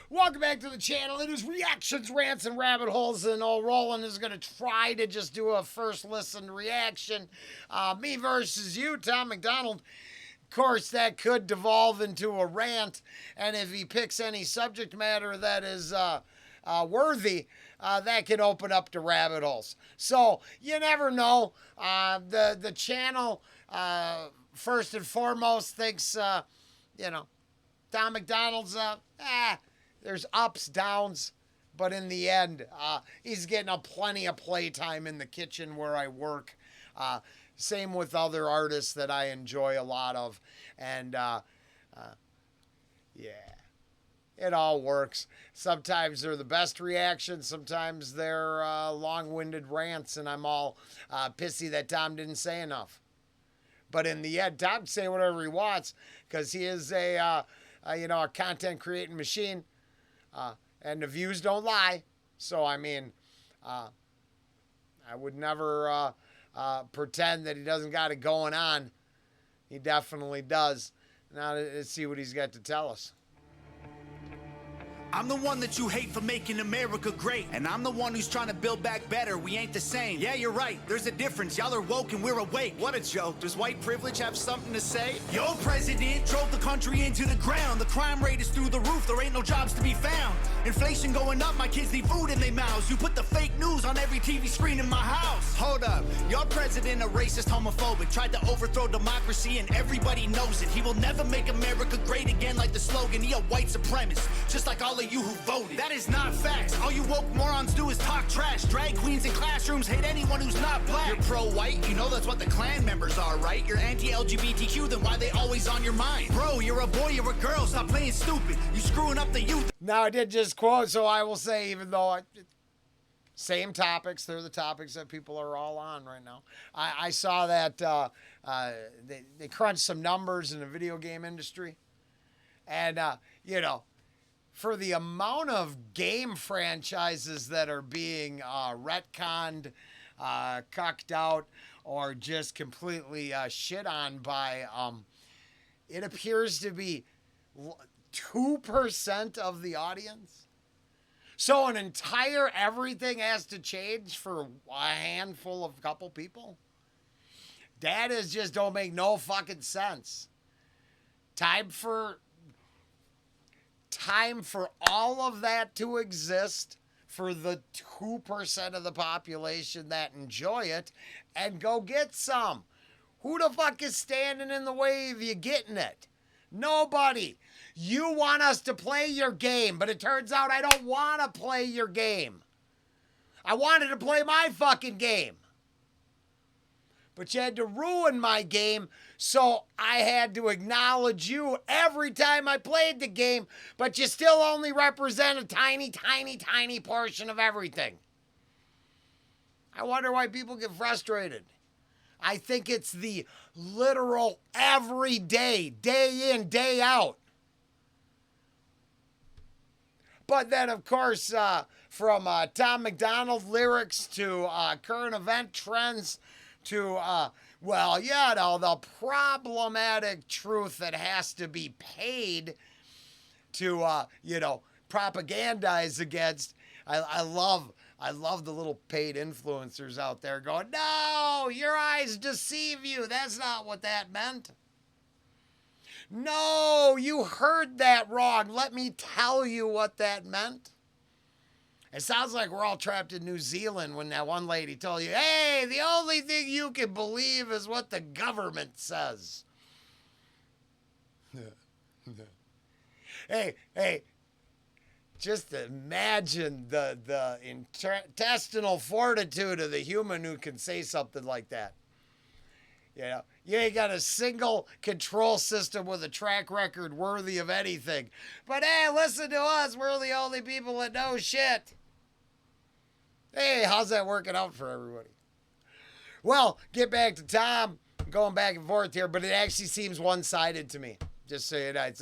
Welcome back to the channel. It is Reactions, Rants, and Rabbit Holes, and old Rollen is going to try to just do a first listen reaction. Me versus you, Tom MacDonald. Of course, that could devolve into a rant, and if he picks any subject matter that is worthy, that can open up to rabbit holes. So, you never know. The channel, first and foremost, thinks, Tom MacDonald's, there's ups, downs, but in the end, he's getting plenty of playtime in the kitchen where I work. Same with other artists that I enjoy a lot of. And, yeah, it all works. Sometimes they're the best reactions. Sometimes they're long-winded rants, and I'm all pissy that Tom didn't say enough. But in the end, Tom can say whatever he wants because he is a content creating machine. And the views don't lie. So, I mean, I would never pretend that he doesn't got it going on. He definitely does. Now, let's see what he's got to tell us. I'm the one that you hate for making America great. And I'm the one who's trying to build back better. We ain't the same. Yeah, you're right. There's a difference. Y'all are woke and we're awake. What a joke. Does white privilege have something to say? Your president drove the country into the ground. The crime rate is through the roof. There ain't no jobs to be found. Inflation going up. My kids need food in their mouths. You put the fake news on every TV screen in my house. Hold up. Your president, a racist, homophobic, tried to overthrow democracy and everybody knows it. He will never make America great again like the slogan. He a white supremacist, just like all of you who voted. That is not facts. All you woke morons do is talk trash. Drag queens in classrooms hate anyone who's not black. You're pro-white, you know that's what the Klan members are, right? You're anti-LGBTQ, then why they always on your mind? Bro, you're a boy, you're a girl, stop playing stupid. You screwing up the youth. Now, I did just quote, so I will say, even though same topics, they're the topics that people are all on right now. I saw that they crunched some numbers in the video game industry. And, for the amount of game franchises that are being retconned, cucked out, or just completely shit on by, it appears to be 2% of the audience. So an entire everything has to change for a handful of couple people. That is just don't make no fucking sense. Time for all of that to exist for the 2% of the population that enjoy it and go get some. Who the fuck is standing in the way of you getting it? Nobody. You want us to play your game, but it turns out I don't want to play your game. I wanted to play my fucking game. But you had to ruin my game, so I had to acknowledge you every time I played the game, but you still only represent a tiny, tiny, tiny portion of everything. I wonder why people get frustrated. I think it's the literal every day, day in, day out. But then, of course, from Tom MacDonald lyrics to current event trends, to, the problematic truth that has to be paid to, propagandize against. I love the little paid influencers out there going, no, your eyes deceive you. That's not what that meant. No, you heard that wrong. Let me tell you what that meant. It sounds like we're all trapped in New Zealand when that one lady told you, hey, the only thing you can believe is what the government says. Hey, just imagine the intestinal fortitude of the human who can say something like that. You ain't got a single control system with a track record worthy of anything. But hey, listen to us. We're the only people that know shit. Hey, how's that working out for everybody? Well, get back to Tom. I'm going back and forth here, but it actually seems one-sided to me. Just so you know, it's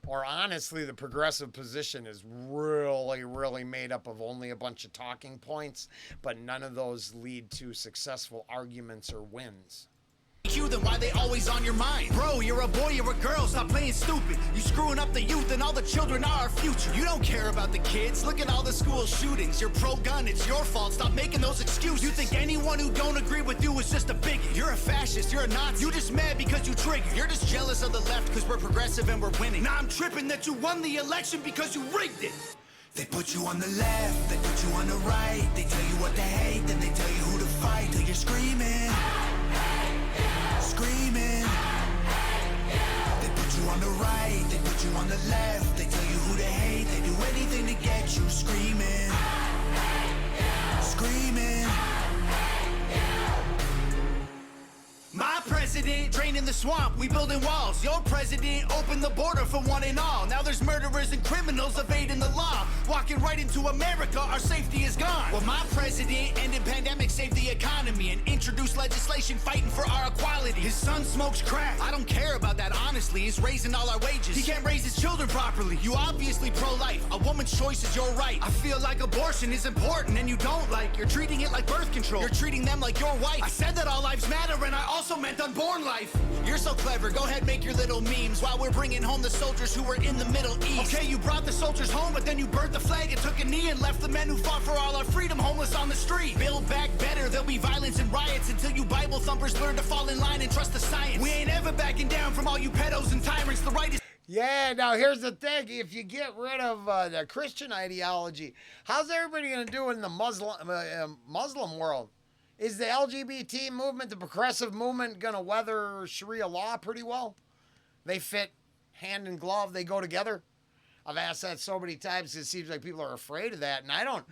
or honestly, the progressive position is really made up of only a bunch of talking points, but none of those lead to successful arguments or wins. you, then why they always on your mind? Bro, you're a boy, you're a girl, stop playing stupid. You screwing up the youth and all the children are our future. You don't care about the kids, look at all the school shootings. You're pro-gun, it's your fault, stop making those excuses. You think anyone who don't agree with you is just a bigot. You're a fascist, you're a Nazi. You just mad because you triggered. You're just jealous of the left because we're progressive and we're winning. Now I'm tripping that you won the election because you rigged it. They put you on the left, they put you on the right. They tell you what to hate, then they tell you who to fight. Till you're screaming, screaming. They put you on the right, they put you on the left. They tell you who to hate, they do anything to get you screaming, screaming. My president draining the swamp, we building walls. Your president opened the border for one and all. Now there's murderers and criminals evading the law. Walking right into America, our safety is gone. Well, my president ended pandemic, saved the economy, and introduced legislation fighting for our equality. His son smokes crack. I don't care about that, honestly. He's raising all our wages. He can't raise his children properly. You obviously pro-life. A woman's choice is your right. I feel like abortion is important and you don't like. You're treating it like birth control. You're treating them like your wife. I said that all lives matter and I also meant unborn life. You're so clever, go ahead, make your little memes while we're bringing home the soldiers who were in the Middle East. Okay, you brought the soldiers home, but then you burnt the flag and took a knee and left the men who fought for all our freedom homeless on the street. Build back better, there'll be violence and riots until you Bible thumpers learn to fall in line and trust the science. We ain't ever backing down from all you pedos and tyrants. The right is... Yeah, now here's the thing. If you get rid of the Christian ideology, how's everybody going to do in the Muslim world? Is the LGBT movement, the progressive movement, going to weather Sharia law pretty well? They fit hand in glove. They go together. I've asked that so many times. It seems like people are afraid of that. And I don't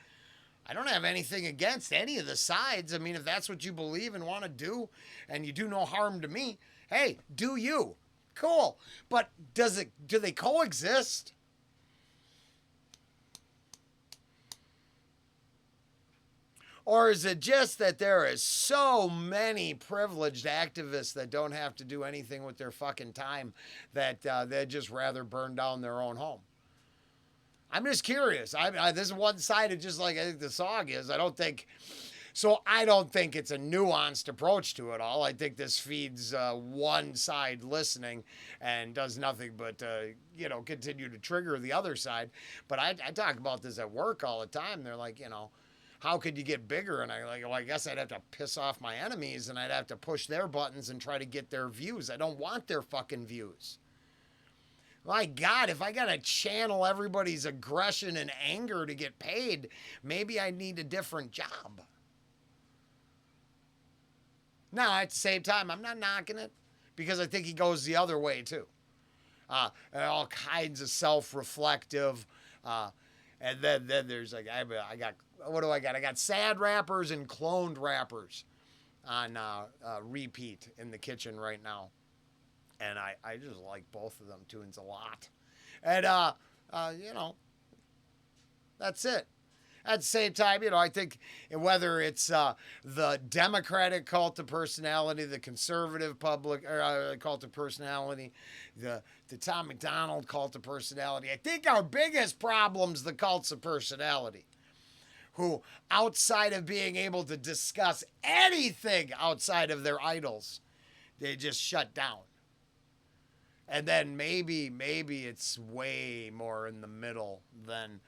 have anything against any of the sides. I mean, if that's what you believe and want to do and you do no harm to me, hey, do you. Cool. But do they coexist? Or is it just that there is so many privileged activists that don't have to do anything with their fucking time that they'd just rather burn down their own home? I'm just curious. This is one sided, just like I think the song is. I don't think it's a nuanced approach to it all. I think this feeds one side listening and does nothing but, continue to trigger the other side. But I talk about this at work all the time. They're like, how could you get bigger? And I guess I'd have to piss off my enemies and I'd have to push their buttons and try to get their views. I don't want their fucking views. My God, if I got to channel everybody's aggression and anger to get paid, maybe I need a different job. Now, at the same time, I'm not knocking it because I think he goes the other way too. All kinds of self-reflective. And then there's like, I got, what do I got? I got sad rappers and cloned rappers on repeat in the kitchen right now. And I just like both of them tunes a lot. And, that's it. At the same time, I think whether it's the Democratic cult of personality, the conservative cult of personality, the Tom MacDonald cult of personality, I think our biggest problem's the cults of personality, who, outside of being able to discuss anything outside of their idols, they just shut down. And then maybe it's way more in the middle than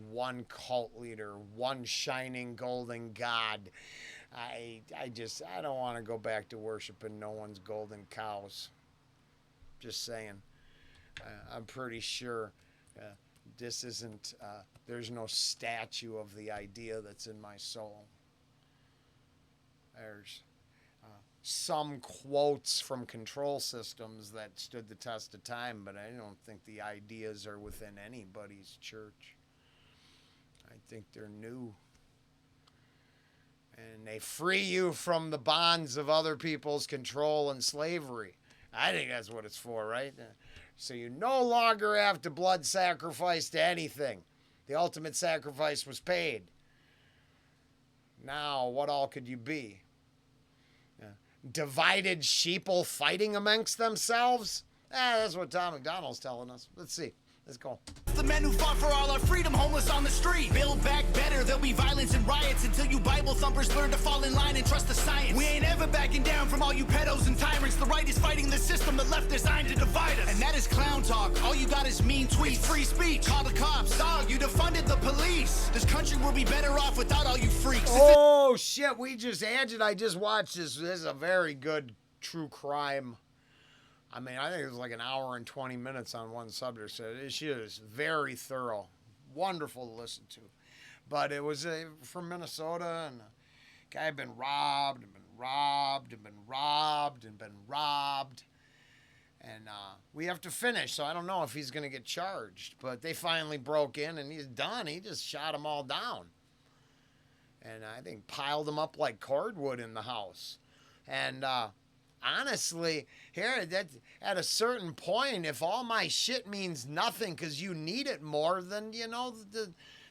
one cult leader, one shining golden god. I don't want to go back to worshiping no one's golden cows. Just saying. I'm pretty sure this isn't, there's no statue of the idea that's in my soul. There's some quotes from control systems that stood the test of time, but I don't think the ideas are within anybody's church. I think they're new. And they free you from the bonds of other people's control and slavery. I think that's what it's for, right? So you no longer have to blood sacrifice to anything. The ultimate sacrifice was paid. Now, what all could you be? Divided sheeple fighting amongst themselves? That's what Tom MacDonald's telling us. Let's see. Let's go. The men who fought for all our freedom, homeless on the street. Build back better, there'll be violence and riots until you Bible thumpers learn to fall in line and trust the science. We ain't ever backing down from all you pedos and tyrants. The right is fighting the system, the left designed to divide us. And that is clown talk, all you got is mean tweets. It's free speech, call the cops, dog, you defunded the police. This country will be better off without all you freaks. Oh shit, I just watched this. This is a very good true crime. I mean, I think it was like an hour and 20 minutes on one subject. So she is very thorough. Wonderful to listen to. But it was from Minnesota, and the guy had been robbed and been robbed and been robbed and been robbed. And we have to finish, so I don't know if he's going to get charged. But they finally broke in, and he's done. He just shot them all down. And I think piled them up like cordwood in the house. And honestly, here, that at a certain point, if all my shit means nothing because you need it more, then, you know,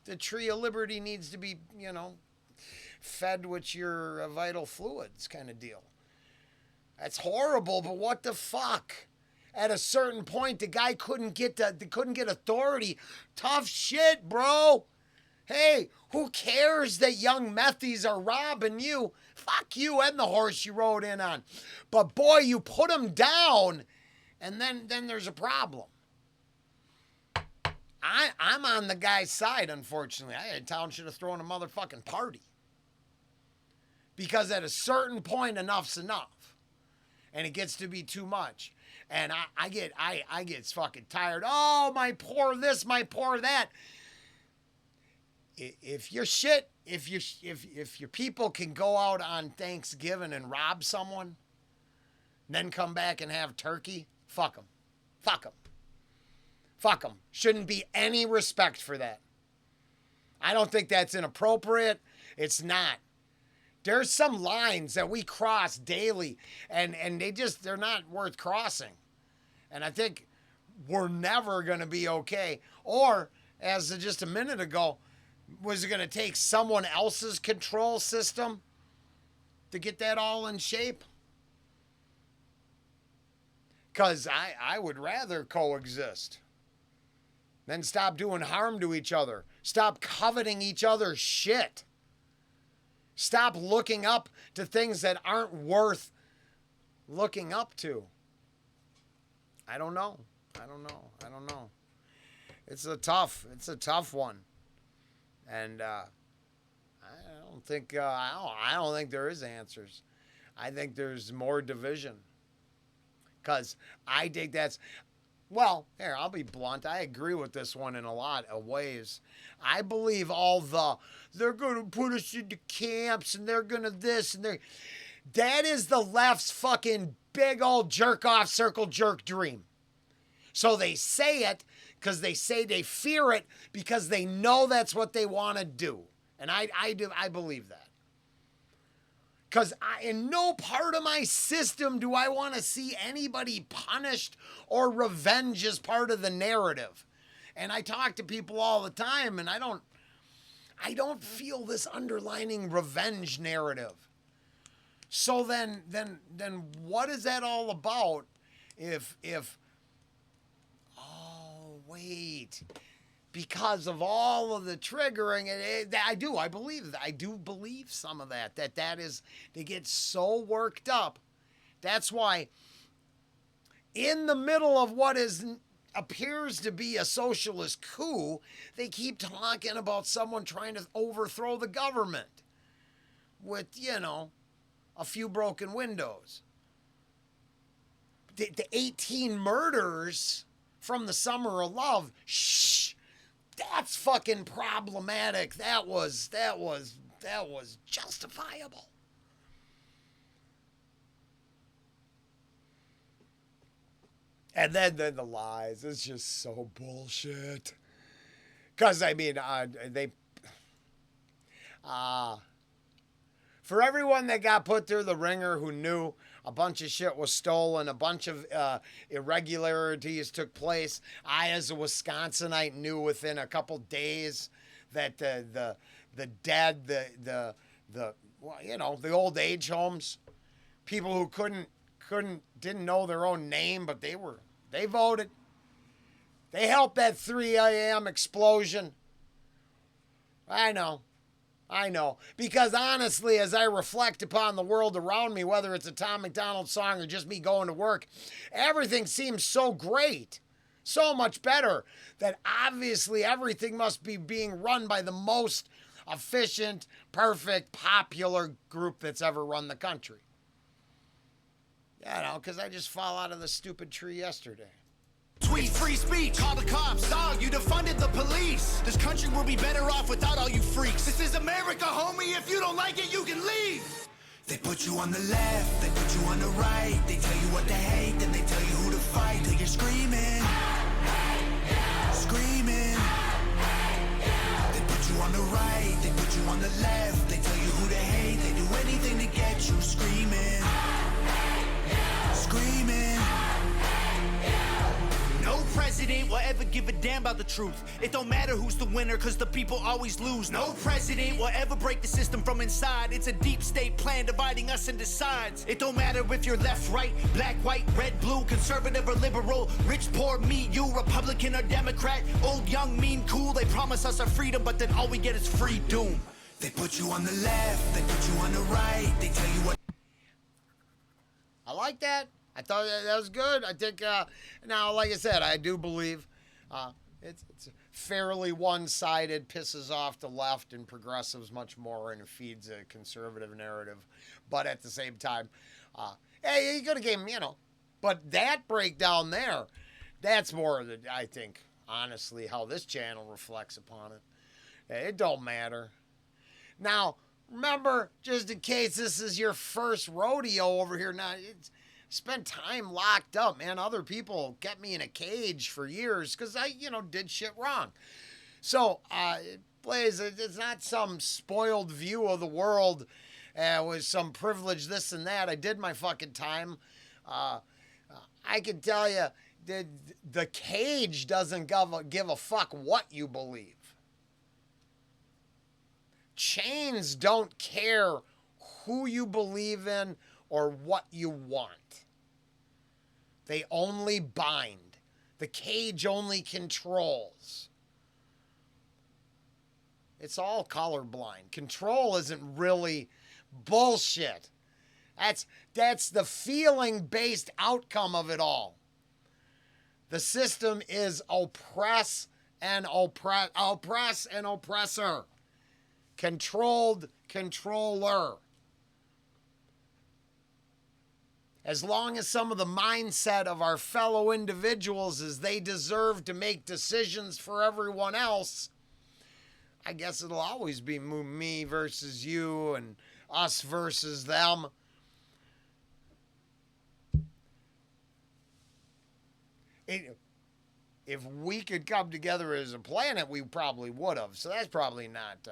the tree of liberty needs to be, you know, fed with your vital fluids kind of deal. That's horrible, but what the fuck? At a certain point, the guy couldn't get authority. Tough shit, bro. Hey, who cares that young methies are robbing you? Fuck you and the horse you rode in on. But boy, you put them down, and then there's a problem. I'm on the guy's side, unfortunately. Town should have thrown a motherfucking party. Because at a certain point, enough's enough. And it gets to be too much. And I get fucking tired. Oh, my poor this, my poor that. If your shit, if your people can go out on Thanksgiving and rob someone, then come back and have turkey, fuck them. Fuck them. Fuck them. Shouldn't be any respect for that. I don't think that's inappropriate. It's not. There's some lines that we cross daily, and they're not worth crossing. And I think we're never going to be okay. Or, as just a minute ago, was it going to take someone else's control system to get that all in shape? Because I would rather coexist. Then stop doing harm to each other. Stop coveting each other's shit. Stop looking up to things that aren't worth looking up to. I don't know. It's a tough one. And I don't think there is answers. I think there's more division. Because I think well, here, I'll be blunt. I agree with this one in a lot of ways. I believe they're going to put us into camps and they're going to this and that is the left's fucking big old jerk-off circle jerk dream. So they say it because they say they fear it because they know that's what they want to do. And I believe that. Because in no part of my system do I want to see anybody punished or revenge as part of the narrative. And I talk to people all the time, and I don't feel this underlining revenge narrative. So then what is that all about if oh, wait, because of all of the triggering, I do believe some of that is, they get so worked up. That's why in the middle of what appears to be a socialist coup, they keep talking about someone trying to overthrow the government with, a few broken windows. The 18 murders from the Summer of Love, shh. That's fucking problematic. That was justifiable. And then the lies. It's just so bullshit. Because, for everyone that got put through the ringer who knew a bunch of shit was stolen, a bunch of irregularities took place, I, as a Wisconsinite, knew within a couple days that the dead, the old age homes, people who didn't know their own name, but they voted. They helped that 3 a.m. explosion. I know. Because honestly, as I reflect upon the world around me, whether it's a Tom MacDonald song or just me going to work, everything seems so great, so much better, that obviously everything must be being run by the most efficient, perfect, popular group that's ever run the country. Because I just fall out of the stupid tree yesterday. Tweet free speech, call the cops, dog, you defunded the police. This country will be better off without all you freaks. This is America, homie, if you don't like it, you can leave. They put you on the left, they put you on the right. They tell you what to hate, then they tell you who to fight. Till you're screaming, screaming. They put you on the right, they put you on the left. They tell you who to hate, they do anything to get you screaming, screaming. No president will ever give a damn about the truth. It don't matter who's the winner, cause the people always lose. No president will ever break the system from inside. It's a deep state plan dividing us into sides. It don't matter if you're left, right, black, white, red, blue, conservative or liberal, rich, poor, me, you, Republican or Democrat, old, young, mean, cool. They promise us our freedom, but then all we get is free doom. They put you on the left, they put you on the right. They tell you what. I like that. I thought that was good. I think, now, like I said, I do believe it's fairly one-sided, pisses off the left and progressives much more, and it feeds a conservative narrative. But at the same time, hey, you could have gave him, But that breakdown there, that's more, I think, honestly, how this channel reflects upon it. It don't matter. Now, remember, just in case this is your first rodeo over here, now, spent time locked up, man. Other people kept me in a cage for years because I, did shit wrong. So, Blaze, it's not some spoiled view of the world with some privilege, this and that. I did my fucking time. I can tell you, the cage doesn't give a fuck what you believe. Chains don't care who you believe in or what you want. They only bind. The cage only controls. It's all colorblind. Control isn't really bullshit. That's the feeling-based outcome of it all. The system is oppress and oppressor. Controlled controller. As long as some of the mindset of our fellow individuals is they deserve to make decisions for everyone else, I guess it'll always be me versus you and us versus them. If we could come together as a planet, we probably would have. So that's probably not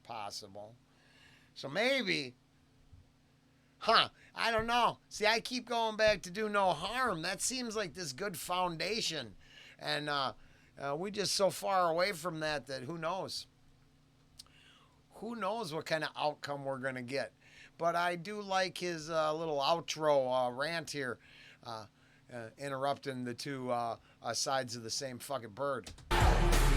possible. So maybe... I don't know. See, I keep going back to do no harm. That seems like this good foundation. And we just so far away from that who knows? Who knows what kind of outcome we're going to get. But I do like his little outro rant here, interrupting the two sides of the same fucking bird.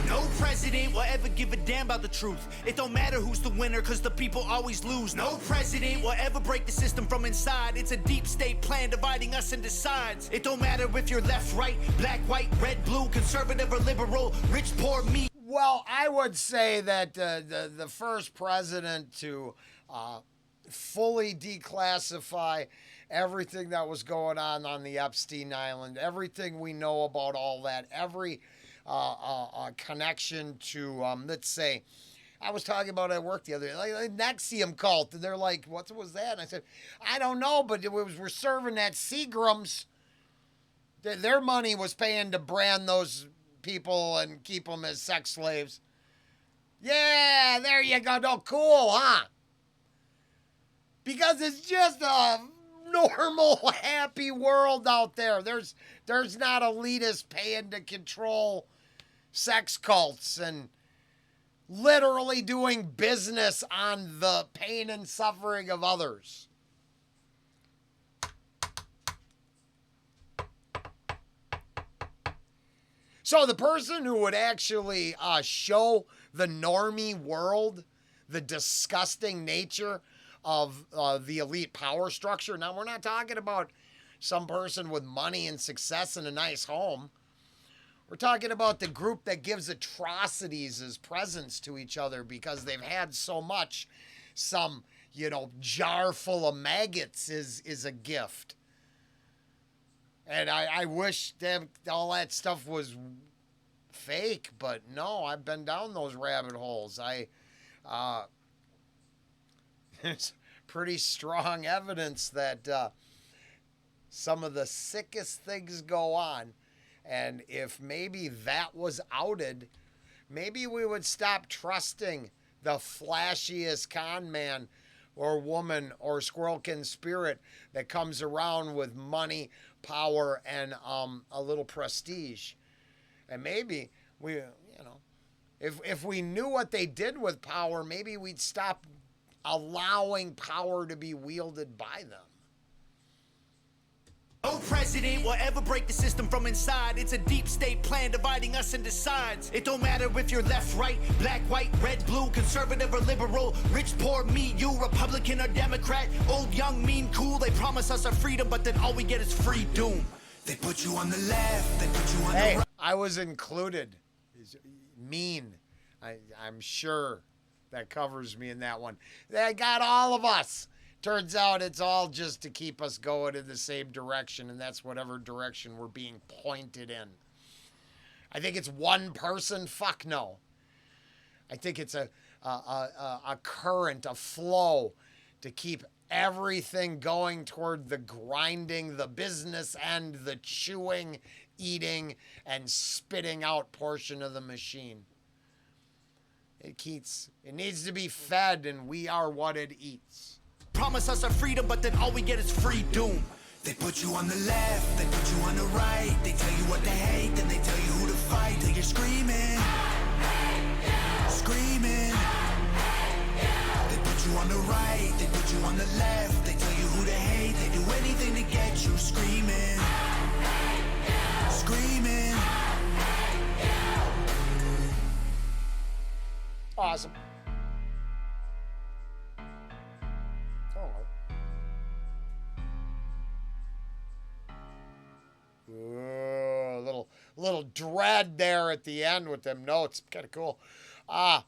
No president will ever give a damn about the truth. It don't matter who's the winner, cause the people always lose. No president will ever break the system from inside. It's a deep state plan dividing us into sides. It don't matter if you're left, right, black, white, red, blue, conservative or liberal, rich, poor, me. Well, I would say that the first president to fully declassify everything that was going on the Epstein Island, everything we know about all that, every connection to, let's say, I was talking about at work the other day, like Nexium cult, and they're like, what was that? And I said, I don't know, but we're serving that Seagrams. Their money was paying to brand those people and keep them as sex slaves. Yeah, there you go. No, cool, huh? Because it's just a normal, happy world out there. There's not elitists paying to control sex cults and literally doing business on the pain and suffering of others. So the person who would actually show the normie world the disgusting nature of the elite power structure. Now, we're not talking about some person with money and success and a nice home. We're talking about the group that gives atrocities as presents to each other because they've had so much. Some, jar full of maggots is a gift. And I wish all that stuff was fake, but no, I've been down those rabbit holes. There's pretty strong evidence that some of the sickest things go on. And if maybe that was outed, maybe we would stop trusting the flashiest con man or woman or squirrelkin spirit that comes around with money, power, and a little prestige. And maybe if we knew what they did with power, maybe we'd stop allowing power to be wielded by them. No president will ever break the system from inside. It's a deep state plan dividing us into sides. It don't matter if you're left, right, black, white, red, blue, conservative or liberal, rich, poor, me, you, Republican or Democrat, old, young, mean, cool. They promise us our freedom, but then all we get is free doom. They put you on the left, they put you on the right. I was included. Mean. I'm sure that covers me in that one. They got all of us. Turns out it's all just to keep us going in the same direction, and that's whatever direction we're being pointed in. I think it's one person. Fuck no. I think it's a current, a flow to keep everything going toward the grinding, the business end, the chewing, eating, and spitting out portion of the machine. It needs to be fed, and we are what it eats. Promise us our freedom, but then all we get is free doom. They put you on the left, they put you on the right. They tell you what to hate, then they tell you who to fight. Till you're screaming, screaming. They put you on the right, they put you on the left. They tell you who to hate, they do anything to get you screaming, screaming. Awesome. Ooh, little dread there at the end with them notes. Kind of cool. I'm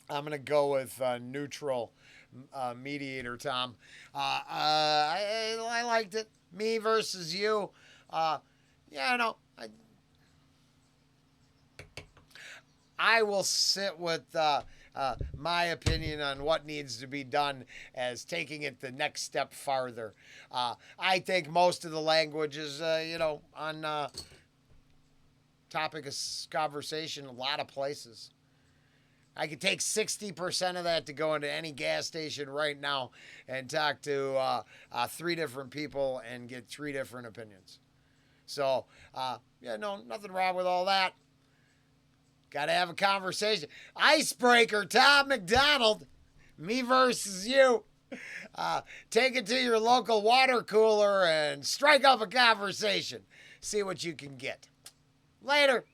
gonna go with neutral mediator, Tom. I liked it. Me versus you. I will sit with my opinion on what needs to be done as taking it the next step farther. I think most of the language is, on topic of conversation, a lot of places. I could take 60% of that to go into any gas station right now and talk to 3 different people and get 3 different opinions. So, nothing wrong with all that. Got to have a conversation. Icebreaker, Tom MacDonald. Me versus you. Take it to your local water cooler and strike up a conversation. See what you can get. Later.